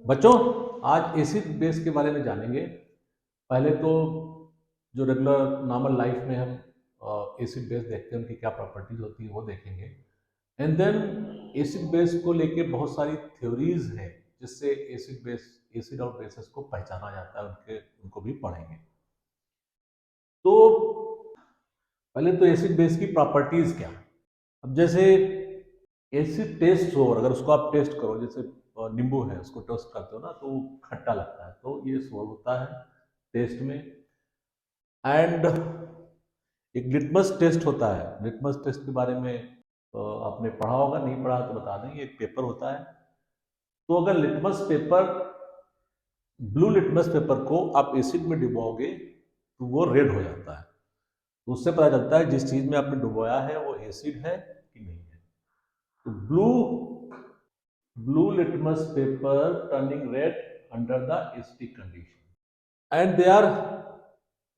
बच्चों, आज acid base के बारे में जानेंगे। पहले तो जो रेगुलर नॉर्मल लाइफ में हम एसिड बेस देखते हैं, उनकी क्या प्रॉपर्टीज होती है वो देखेंगे। एंड देन एसिड बेस को लेके बहुत सारी थ्योरीज हैं जिससे एसिड और बेसिस को पहचाना जाता है, उनको भी पढ़ेंगे। तो पहले तो एसिड बेस की प्रॉपर्टीज क्या। अब जैसे एसिड टेस्ट हो, और अगर उसको आप टेस्ट करो, जैसे नींबू है, उसको टेस्ट करते हो ना तो खट्टा लगता है, तो ये सोल्व होता है टेस्ट में। एंड एक लिटमस टेस्ट होता है। लिटमस टेस्ट के बारे में आपने पढ़ा होगा, नहीं पढ़ा तो बता देंगे। एक पेपर होता है, तो अगर litmus paper, blue litmus paper को आप एसिड में डुबोगे तो वो रेड हो जाता है। तो उससे पता चलता है जिस चीज में आपने डुबोया है वो एसिड है कि नहीं है। तो blue litmus paper turning red under the acidic condition, and they are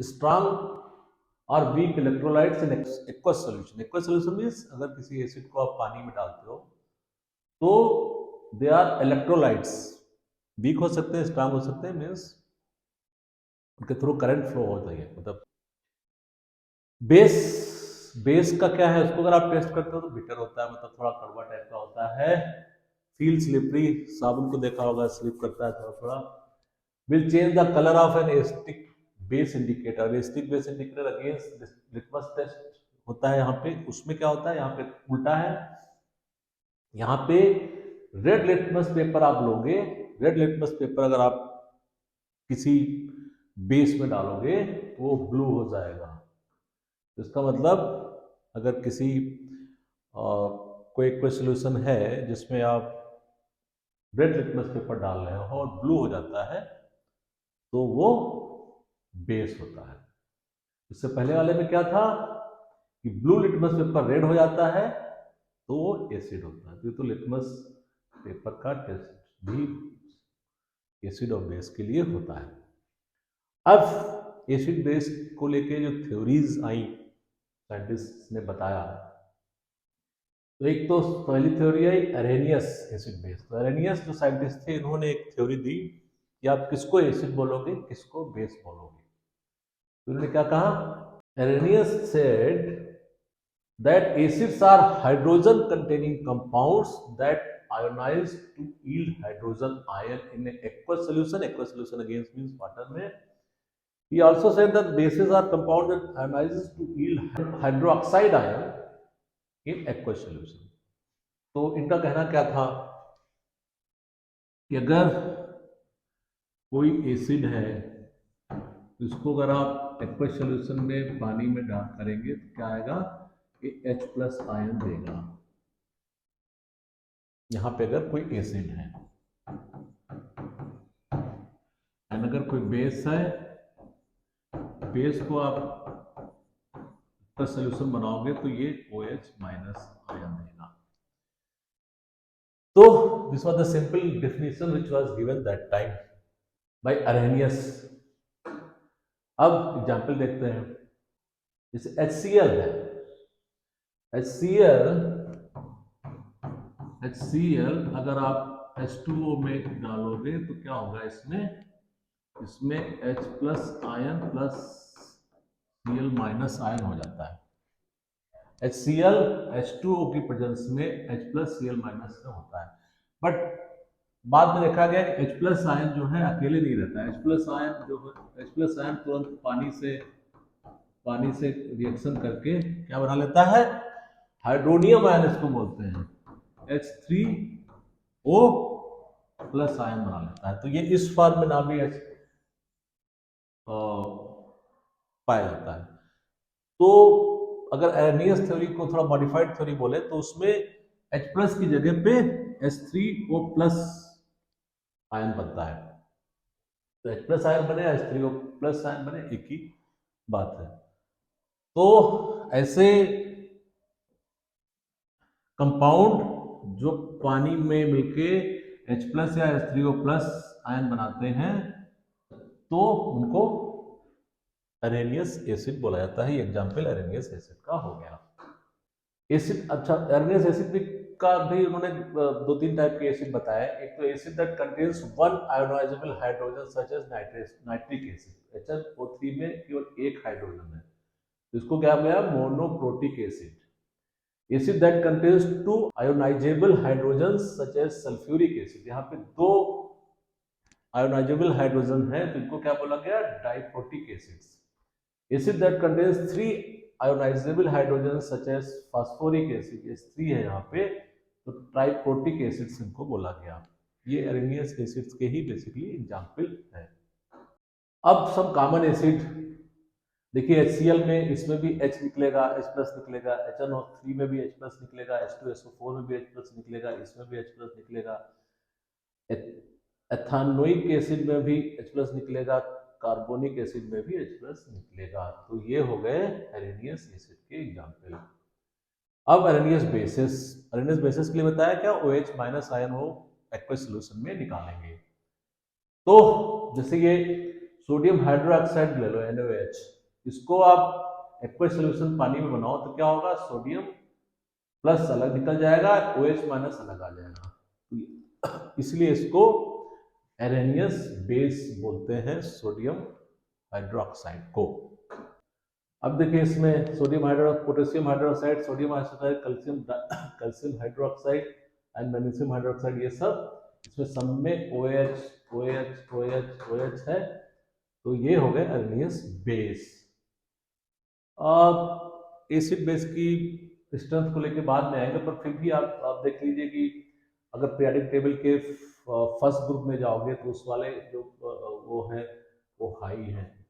strong or weak electrolytes in aqueous solution. Aqueous solution means अगर किसी एसिड को आप पानी में डालते हो तो दे आर इलेक्ट्रोलाइट्स, वीक हो सकते हैं, स्ट्रांग हो सकते हैं, मीन्स उनके थ्रू करंट फ्लो होता है। मतलब बेस बेस का क्या है, उसको अगर आप टेस्ट करते हो तो बिटर होता है, मतलब थोड़ा कड़वा टाइप का होता है। फील स्लिपरी, साबुन को देखा होगा, स्लिप करता है थोड़ा थोड़ा। Will change the colour of an acidic base indicator. Acidic base indicator against litmus test होता है। यहाँ पे उसमें क्या होता है, यहाँ पे उल्टा है। यहाँ पे रेड लिटमस पेपर आप लोगे, रेड लिटमस पेपर अगर आप किसी बेस में डालोगे तो वो ब्लू हो जाएगा। इसका मतलब अगर किसी कोई सोल्यूशन है जिसमें आप रेड लिटमस पेपर डाल रहे हो और ब्लू हो जाता है तो वो बेस होता है। इससे पहले वाले में क्या था कि ब्लू लिटमस पेपर रेड हो जाता है तो वो एसिड होता है। तो लिटमस पेपर का टेस्ट भी एसिड और बेस के लिए होता है। अब एसिड बेस को लेके जो थ्योरीज आई, साइंटिस्ट ने बताया, तो एक तो पहली थ्योरी आई अरेनियस एसिड बेस। तो अरेनियस जो साइंटिस्ट थे, इन्होंने एक थ्योरी दी कि आप किसको एसिड बोलोगे, किसको बेस बोलोगे। तो उन्होंने क्या कहा, Arrhenius said that acids are hydrogen containing compounds that ionize to yield hydrogen ion in an aqueous solution. Aqueous solution again means water में. He also said that bases are compound that ionizes to yield hydroxide ion in aqueous solution. तो इनका कहना क्या था कि अगर कोई acid है, इसको अगर आप एक्वस सोल्यूशन में पानी में डाल करेंगे तो क्या आएगा, ये H+ आयन देगा। यहां पे अगर कोई एसिड है, एंड अगर कोई बेस है, बेस को आप सोल्यूशन बनाओगे तो ये OH- आयन देगा। तो this was the simple definition which was given that time by Arrhenius. अब एग्जांपल देखते हैं। जैसे HCl है, HCl अगर आप H2O में डालोगे तो क्या होगा, इसमें H+ ion plus Cl- ion हो जाता है। HCl H2O की प्रेजेंस में H+ Cl- में होता है। बट बाद में देखा गया कि H+ आयन जो है अकेले नहीं रहता है। H+ आयन जो है, H+ आयन तुरंत पानी से रिएक्शन करके क्या बना लेता है, हाइड्रोनियम आयन इसको बोलते हैं, H3O+ आयन बना लेता है। तो ये इस फॉर्म में ना भी पाया जाता है। तो अगर एरेनियस थ्योरी को थोड़ा मॉडिफाइड थ्योरी बोले तो उसमें H+ की जगह पे H3O+ आयन बनता है। तो H+ आयन बने, H3O+ आयन बने, एक ही बात है। तो ऐसे कंपाउंड जो पानी में मिलके H+ या H3O+ आयन बनाते हैं तो उनको अरेनियस एसिड बोला जाता है। एग्जाम्पल अरेनियस एसिड का हो गया। एसिड, अच्छा, अरेनियस एसिड भी का भी उन्होंने 2-3 टाइप के एसिड बताए। एक तो acid that contains one ionisable hydrogen such as nitric acid. HNO3 में केवल एक हाइड्रोजन है, इसको क्या गया monoprotic acid. Acid that contains two ionisable hydrogen such as sulphuric acid. यहाँ पे 2 आयोनाइजेबल हाइड्रोजन है तो इनको क्या बोला गया diprotic acids. Acid that contains 3 ionisable hydrogen such as phosphoric acid, ये 3 है यहाँ पे, तो ट्राइप्रोटिक एसिड्स इनको बोला गया। ये अरेनियस एसिड्स के ही बेसिकली एग्जाम्पल है। अब सब कॉमन एसिड देखिए, HCl में इसमें भी H निकलेगा, H+ निकलेगा, HNO3 में भी H+ निकलेगा, H2SO4 में भी H+ निकलेगा, इसमें भी H+ निकलेगा, एथानोइक एसिड में भी H+ निकलेगा, कार्बोनिक एसिड में भी H+ निकलेगा। तो ये हो गए अरेनियस एसिड के एग्जाम्पल। अब अरेनियस बेसिस के लिए बताया क्या OH- आयन हो एक्वस सॉल्यूशन में निकालेंगे। तो जैसे ये सोडियम हाइड्रोक्साइड ले लो NaOH, इसको आप एक्वस सॉल्यूशन पानी में बनाओ तो क्या होगा, सोडियम प्लस अलग निकल जाएगा, OH- अलग आ जाएगा, इसलिए इसको अरेनियस बेस बोलते हैं सोडियम हाइड्रोक्साइड को। अब देखिए इसमें potassium hydroxide, sodium hydroxide, calcium hydroxide and magnesium hydroxide, ये सब इसमें सब में OH है, तो ये हो गए अरेनियस बेस। अब एसिड बेस की स्ट्रेंथ को लेके बाद में आएंगे, पर फिर भी आप देख लीजिए कि अगर पीरियोडिक टेबल के फर्स्ट ग्रुप में जाओगे तो उस वाले जो वो है वो हाई है,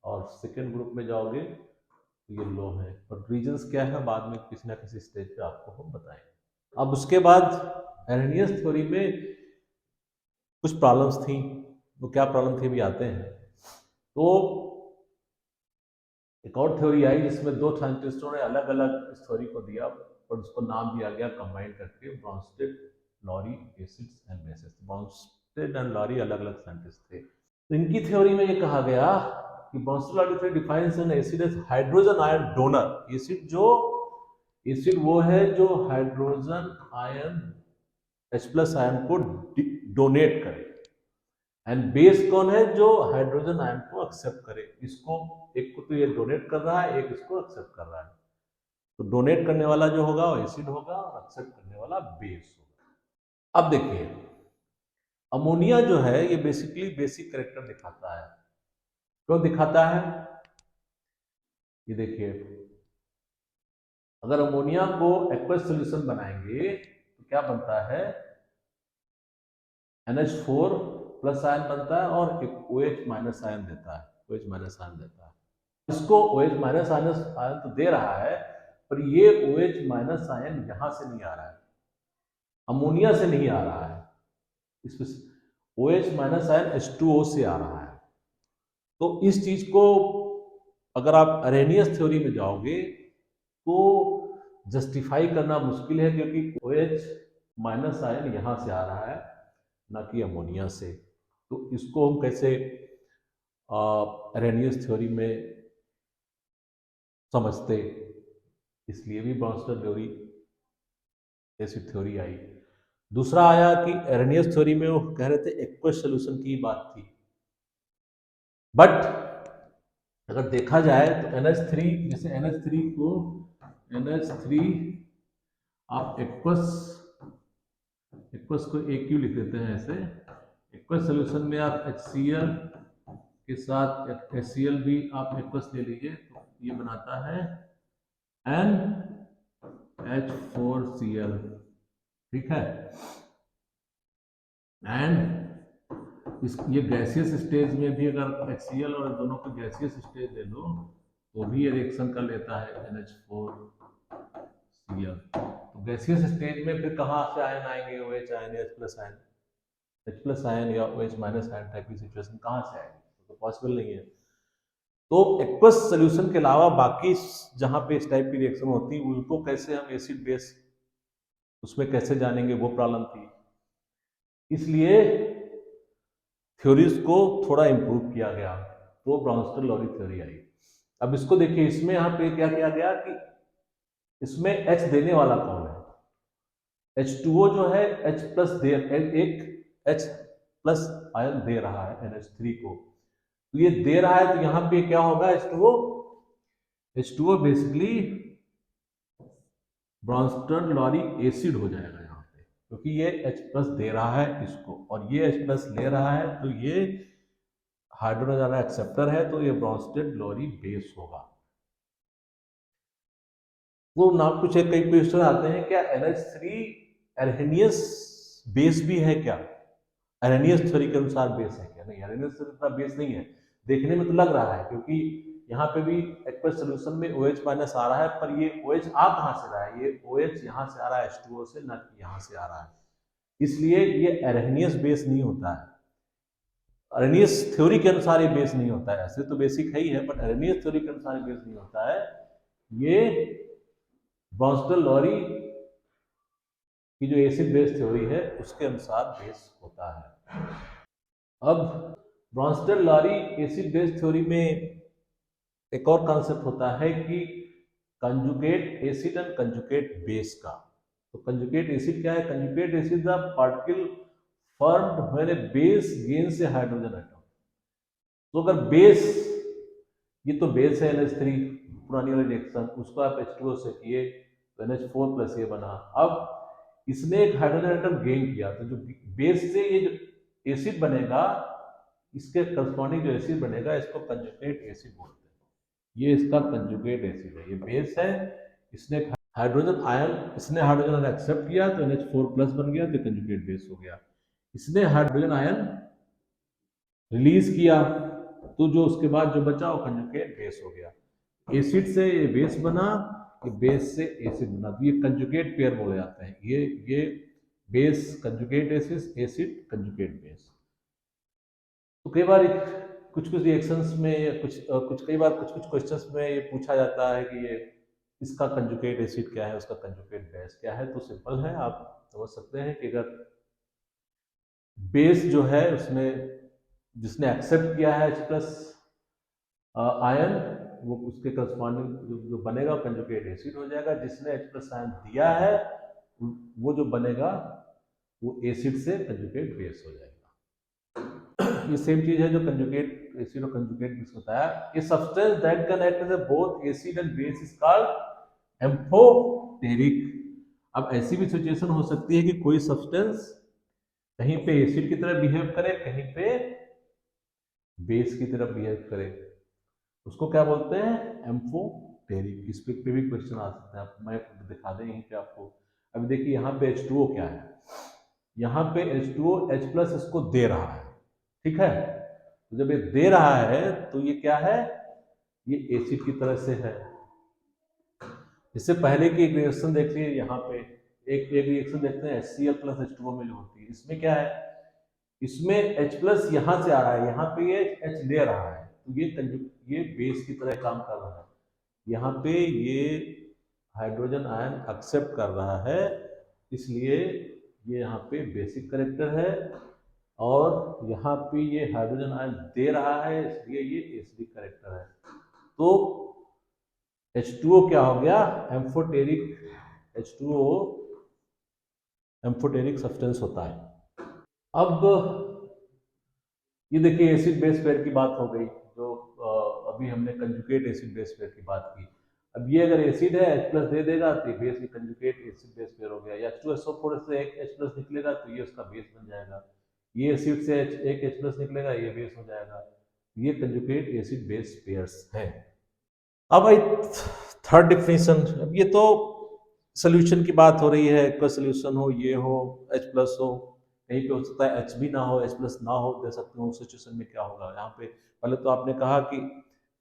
और सेकेंड ग्रुप में जाओगे तो ये लो है, पर रीजंस क्या है बाद में किसी ना किसी स्टेज पे आपको हम बताएंगे। अब उसके बाद अरेनियस थ्योरी में कुछ प्रॉब्लम्स थी, वो क्या प्रॉब्लम थी भी आते हैं। तो एक और थ्योरी आई जिसमें 2 साइंटिस्टों ने अलग अलग इस थ्योरी को दिया, और उसको नाम दिया गया कंबाइन करके Bronsted, Lowry, acids and bases. Bronsted and Lowry अलग अलग साइंटिस्ट थे। तो इनकी थ्योरी में ये कहा गया कि Bronsted Lowry theory defines an acid as hydrogen ion donor. Acid वो है जो हाइड्रोजन आयन H+ आयन को डोनेट करे, एंड बेस कौन है, जो हाइड्रोजन आयन को एक्सेप्ट करे। इसको एक को तो ये डोनेट कर रहा है, एक इसको एक्सेप्ट कर रहा है, तो डोनेट करने वाला जो होगा वो एसिड होगा और एक्सेप्ट करने वाला बेस होगा। अब देखिए अमोनिया जो है ये बेसिकली बेसिक कैरेक्टर दिखाता है। क्यों दिखाता है, ये देखिए अगर अमोनिया को एक्वस सॉल्यूशन बनाएंगे तो क्या बनता है, NH4+ आयन बनता है और एक OH- आयन देता है, इसको OH- आयन तो दे रहा है, पर ये OH- आयन यहां से नहीं आ रहा है, अमोनिया से नहीं आ रहा है, इसमें OH- आयन H2O से आ रहा है। तो इस चीज को अगर आप अरेनियस थ्योरी में जाओगे तो जस्टिफाई करना मुश्किल है, क्योंकि OH- आयन यहां से आ रहा है ना कि अमोनिया से। तो इसको हम कैसे अरेनियस थ्योरी में समझते, इसलिए भी ब्रॉन्स्टेड थ्योरी एसिड थ्योरी आई। दूसरा आया कि अरेनियस थ्योरी में वो कह रहे थे एक्वस सॉल्यूशन की बात थी, बट अगर देखा जाए तो NH3, जैसे NH3 को आप एक्वस को AQ लिख देते हैं ऐसे। एक्वस सॉल्यूशन में आप HCl के साथ HCl भी आप एक्वस ले लीजिए तो ये बनाता है NH4Cl, ठीक है। एंड ये गैसियस स्टेज में भी अगर HCl और दोनों को गैसियस स्टेज ले लो तो भी ये रिएक्शन कर लेता है NH4Cl। तो गैसियस स्टेज में फिर कहाँ से आयन आएंगे, OH ion, H+ ion, H+ ion या OH- आयन टाइप की सिचुएशन कहाँ से आएगी, तो पॉसिबल नहीं है। तो एक्वस सोल्यूशन के अलावा बाकी जहां पे इस टाइप की रिएक्शन होती है उनको कैसे हम एसिड बेस उसमें कैसे जानेंगे, वो प्रॉब्लम थी। इसलिए थ्योरीज को थोड़ा इंप्रूव किया गया, तो ब्रॉन्स्टेड लॉरी थ्योरी आई। अब इसको देखिए, इसमें यहाँ पे क्या किया गया कि इसमें H देने वाला कौन है, H2O जो है H प्लस दे एक H प्लस आयन दे रहा है NH3 को, तो ये दे रहा है तो यहाँ पे क्या होगा H2O basically Brønsted lorry acid हो जाएगा यहाँ पे, क्योंकि ये H प्लस दे रहा है इसको और ये H प्लस ले रहा है, तो ये हाइड्रोजन एक्सेप्टर है, तो ये ब्रॉन्स्टन लॉरी बेस होगा। वो नाम कुछ कई क्वेश्चन आते हैं, क्या NH3 एरहेनियस बेस भी है क्या? एरहेनियस थ्योरी के अनुसार बेस है क्या? नहीं, एरहेनियस थ्योरी इतना बेस नहीं है, देखने में तो लग रहा है, क्योंकि यहाँ पे भी एक्वस सोल्यूशन में OH माइनस आ रहा है, पर ये OH आ कहाँ से रहा है? ये OH यहाँ से आ रहा है H2O से, ना कि यहाँ से आ रहा है, इसलिए ये एरहेनियस बेस नहीं होता है। एरहेनियस थ्योरी के अनुसार ये बेस नहीं होता है, ऐसे तो बेसिक है ही है, बट एरहेनियस थ्योरी के अनुसार बेस नहीं होता है। ये ब्रॉन्स्टन लॉरी की जो एसिड बेस थ्योरी है उसके अनुसार बेस होता है। अब Brønsted lorry acid base theory में एक और कॉन्सेप्ट होता है कि conjugate acid and conjugate base का। तो कंजुगेट एसिड क्या है? Conjugate acid the particle formed when A base gains A hydrogen atom. तो अगर बेस, ये तो बेस है NH3 पुरानी वाली रिएक्शन, उसको आप H2O से किए तो NH4 प्लस ये बना। अब इसने एक हाइड्रोजन एटम गेन किया, तो जो बेस से ये जो एसिड बनेगा, इसके करस्पॉन्डिंग जो एसिड बनेगा, इसको कंजुगेट एसिड बोलते हैं। ये इसका कंजुगेट एसिड है, ये बेस है, इसने हाइड्रोजन आयन, इसने हाइड्रोजन आयन एक्सेप्ट किया तो NH4 प्लस बन गया, तो कंजुगेट बेस हो गया। इसने हाइड्रोजन आयन रिलीज किया, तो जो उसके बाद जो बचा वो कंजुगेट बेस हो गया। एसिड से ये बेस बना, ये बेस से एसिड बना, तो ये कंजुगेट पेयर बोले जाते हैं। ये base conjugate acid, acid conjugate base. तो कई बार कुछ रिएक्शंस में या कई बार कुछ क्वेश्चंस में ये पूछा जाता है कि ये इसका कंजुगेट एसिड क्या है, उसका कंजुगेट बेस क्या है। तो सिंपल है, आप समझ सकते हैं कि अगर बेस जो है उसमें जिसने एक्सेप्ट किया है H प्लस आयन, वो उसके करस्पॉन्डिंग जो बनेगा कंजुगेट एसिड हो जाएगा। जिसने H प्लस आयन दिया है, वो जो बनेगा वो एसिड से कंजुगेट बेस हो जाएगा। ये सेम चीज है जो कंजुगेट एसिड और कंजुगेट बेस होता है। ये substance that can act as a both acid and base is called amphoteric. अब ऐसी भी सिचुएशन हो सकती है कि कोई सब्सटेंस कहीं पे एसिड की तरह बिहेव करे, कहीं पे बेस की तरह बिहेव करे, उसको क्या बोलते हैं? एम्फोटेरिक। इस पे भी क्वेश्चन आ सकते हैं, मैं दिखा दें यहीं पे आपको। अभी देखिए यहाँ पे H2O क्या है, यहाँ पे H2O H प्लस इसको दे रहा है, ठीक है। तो जब ये दे रहा है तो ये क्या है? ये एसिड की तरह से है। इससे पहले की एक रिएक्शन देख लीजिए, यहाँ पे एक रिएक्शन देखते हैं HCl प्लस H2O में जो होती है, इसमें क्या है? इसमें H प्लस यहाँ से आ रहा है, यहाँ पे ये H ले रहा है, तो ये बेस की तरह काम कर रहा है। यहाँ पे ये हाइड्रोजन आयन एक्सेप्ट कर रहा है, इसलिए ये यहाँ पे बेसिक करेक्टर है, और यहाँ पे ये हाइड्रोजन आयन दे रहा है, इसलिए ये एसिडिक करेक्टर है। तो H2O क्या हो गया? एम्फोटेरिक। H2O एम्फोटेरिक सब्सटेंस होता है। अब ये देखिए एसिड बेस पेयर की बात हो गई, जो अभी हमने कंजुगेट एसिड बेस पेयर की बात की। अब ये अगर एसिड है H प्लस दे देगा तो ये base conjugate acid base pair हो गया। या H2SO4 से एक H प्लस निकलेगा तो ये उसका बेस बन जाएगा। ये एसिड से एक H प्लस निकलेगा, ये बेस हो जाएगा। ये कंजुगेट एसिड बेस पेयर्स है। अब आई थर्ड डिफिनेशन। अब ये तो सोल्यूशन की बात हो रही है, एक्वस सोल्यूशन हो, ये हो, H प्लस हो, कहीं पे हो सकता है H भी ना हो, H प्लस ना हो, दे सकते हो। उस सिचुएशन में क्या होगा? यहाँ पे पहले तो आपने कहा कि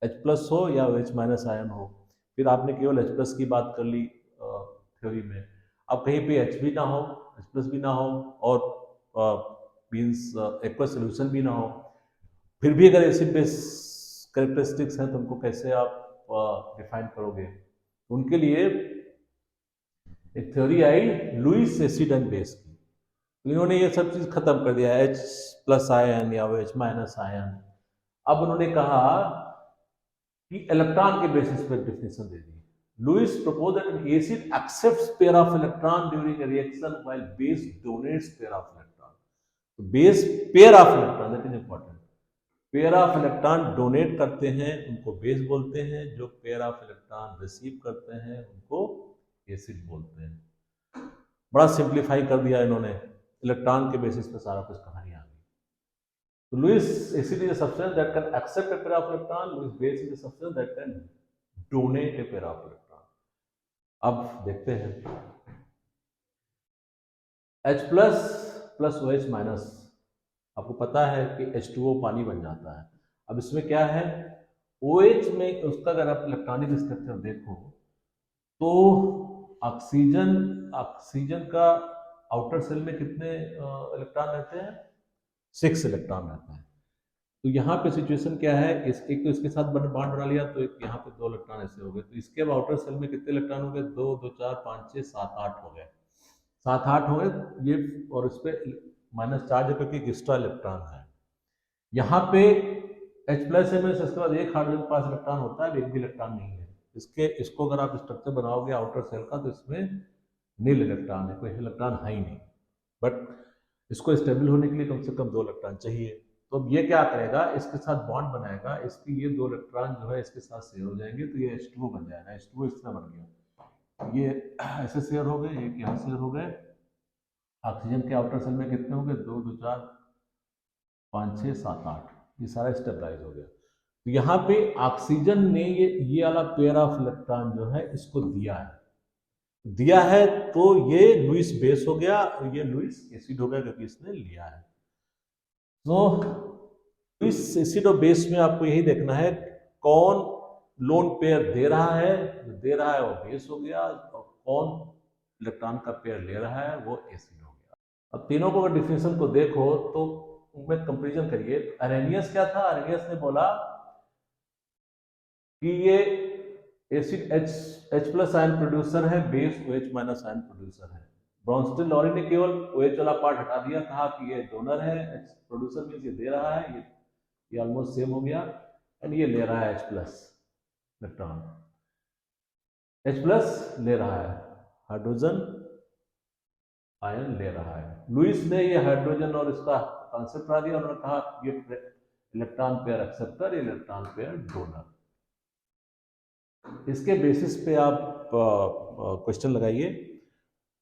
H प्लस हो या H माइनस आयन हो, फिर आपने केवल H प्लस की बात कर ली थ्योरी में। अब कहीं पे H भी ना हो, H प्लस भी ना हो, और मीन्स एक्वस सोल्यूशन भी ना हो, फिर भी अगर एसिड बेस कैरेक्टरिस्टिक्स हैं तो उनको कैसे आप डिफाइन करोगे? उनके लिए एक थ्योरी आई लुईस एसिड एंड बेस की। तो इन्होंने ये सब चीज खत्म कर दिया, H प्लस आयन या H माइनस आयन। अब उन्होंने कहा कि इलेक्ट्रॉन के बेसिस पर definition they the. Lewis proposed that an acid accepts pair of electron during a reaction while base donates pair of electron. तो base pair of electron, that is important. Pair of electron donate करते हैं उनको base बोलते हैं, जो pair of electron receive करते हैं उनको एसिड बोलते हैं। बड़ा सिंप्लीफाई कर दिया इन्होंने, इलेक्ट्रॉन के बेसिस पे सारा कुछ कहानी आ गई। तो Lewis acid is a substance that can accept a pair of electron, Lewis base is a substance that can donate a pair of electron. अब देखते हैं H plus plus OH minus, आपको पता है कि H2O पानी बन जाता है। अब इसमें क्या है, OH में उसका अगर आप इलेक्ट्रॉनिक स्ट्रक्चर देखो तो ऑक्सीजन का आउटर सेल में कितने इलेक्ट्रॉन रहते हैं, 6 इलेक्ट्रॉन रहते हैं। तो यहाँ पे सिचुएशन क्या है, एक तो इसके साथ बॉन्ड बना लिया, तो एक यहाँ पे 2 इलेक्ट्रॉन ऐसे हो गए, तो इसके अब आउटर सेल में कितने इलेक्ट्रॉन हो गए, 2 2 4 5 6 7 8 हो गए, 7 8 हो गए ये, और इस पे माइनस चार्ज करके एक्स्ट्रा इलेक्ट्रॉन है। यहाँ पे H प्लस है में इसके बाद एक हाइड्रोजन के पास इलेक्ट्रॉन होता है, एक भी इलेक्ट्रॉन नहीं है। इसको अगर आप स्ट्रक्चर बनाओगे आउटर सेल का तो इसमें नील इलेक्ट्रॉन है, कोई इलेक्ट्रॉन है ही नहीं, बट इसको स्टेबल होने के लिए कम से कम 2 इलेक्ट्रॉन चाहिए। तो अब ये क्या करेगा, इसके साथ बॉन्ड बनाएगा, इसके ये 2 इलेक्ट्रॉन जो है इसके साथ शेयर हो जाएंगे, तो ये H2O बन जाएगा, H2O इस तरह बन गया, ये ऐसे शेयर हो गए, एक यहाँ शेयर हो गए। ऑक्सीजन के आउटर सेल में कितने हो गए, 2 2 4 5 6 7 8, ये सारा स्टेबलाइज हो गया। तो यहाँ पे ऑक्सीजन ने ये वाला पेयर ऑफ इलेक्ट्रॉन जो है इसको दिया है, तो ये लुईस बेस हो गया, ये लुईस एसिड हो गया क्योंकि इसने लिया है। तो लुईस एसिड और बेस में आपको यही देखना है कौन लोन पेयर दे रहा है, जो दे रहा है वो बेस हो गया, और कौन इलेक्ट्रॉन का पेयर ले रहा है वो एसिड हो गया। अब तीनों को अगर डिफिनेशन को देखो तो उनमें कंपेरिजन करिए। अरेनियस क्या था, अरेनियस ने बोला कि ये acid H plus ion producer है, base OH minus ion producer है। ब्रॉन्स्टन लॉरी ने केवल OH वाला पार्ट हटा दिया, कहा कि ये डोनर है, H प्रोड्यूसर मींस ये दे रहा है, ये ऑलमोस्ट सेम हो गया, एंड ये ले रहा है H plus electron, H plus ले रहा है, हाइड्रोजन आयन ले रहा है। लुईस ने ये हाइड्रोजन और इसका कॉन्सेप्ट बना दिया, उन्होंने कहा ये electron pair acceptor, electron pair donor. इसके बेसिस पे आप क्वेश्चन लगाइए,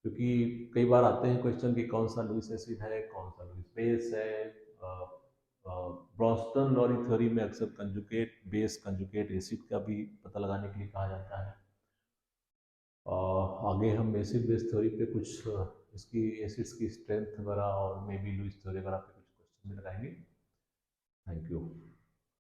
क्योंकि कई बार आते हैं क्वेश्चन कि कौन सा लुईस एसिड है, कौन सा लुईस बेस है। ब्रॉन्स्टन लॉरी थ्योरी में अक्सर कंजुगेट बेस कंजुगेट एसिड का भी पता लगाने के लिए कहा जाता है। आगे हम एसिड बेस थ्योरी पे कुछ इसकी एसिड्स की स्ट्रेंथ वगैरह और मे बी लुईस थ्योरी वगैरह पे कुछ क्वेश्चन भी लगाएंगे। Thank you.